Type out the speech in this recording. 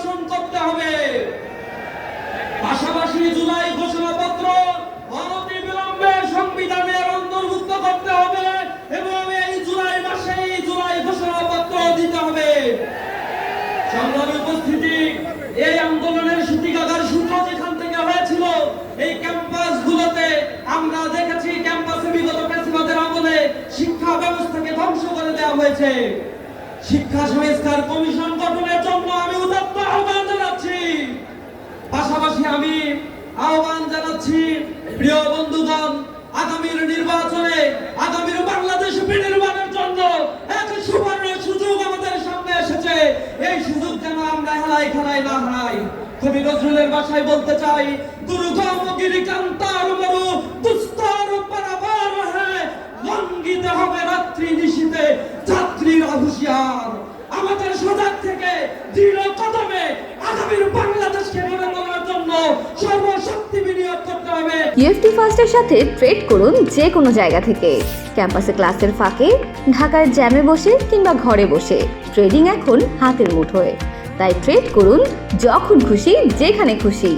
নির্বাচন করতে হবে। পাশাপাশি জুলাই ঘোষণাপত্র অনতিবিলম্বে সংবিধানের অন্তর্ভুক্ত করতে হবে এবং এই জুলাই মাসে জুলাই ঘোষণাপত্র দিতে হবে। সংগ্রামী উপস্থিতি, এই আন্দোলনের সূতিকাগার সূত্র যেখান থেকে হয়েছিল এই ক্যাম্পাসগুলোতে আমরা দেখেছি ক্যাম্পাসে বিগত ফ্যাসিবাদের আমলে শিক্ষা ব্যবস্থাকে ধ্বংস করে দেওয়া হয়েছে। শিক্ষা সংস্কার কমিশন গঠনের জন্য আমি উদাত্ত আহ্বান জানাচ্ছি। পাশাপাশি আমি আহ্বান জানাচ্ছি প্রিয় বন্ধুগণ, আগামীর নির্বাচনে আগামীর বাংলাদেশ বিনির্মাণের জন্য এক সুবর্ণ সুযোগ আমাদের সামনে এসেছে। এই সুযোগ যেন আমরা হেলায় খেলায় না হারাই। কবি নজরুলের ভাষায় বলতে চাই, দুর্গম গিরিকান্তার মরু দুস্তর পারাবার হ্যাঁ, লঙ্ঘিতে হবে রাত্রি নিশীতে যাত্রীরা হুঁশিয়ার। আমাদের সজাগ থেকে দৃঢ় কদমে আগামীর বাংলাদেশকে গড়ে তোলার জন্য সর্বশক্তি বিনিয়োগ করতে হবে। ইউএফটি ফার্স্টের সাথে ট্রেড করুন যে কোনো জায়গা থেকে। ক্যাম্পাসে ক্লাসের ফাঁকে, ঢাকার জ্যামে বসে কিংবা ঘরে বসে ট্রেডিং এখন হাতের মুঠোয়। তাই ট্রেড করুন যখন খুশি, যেখানে খুশি।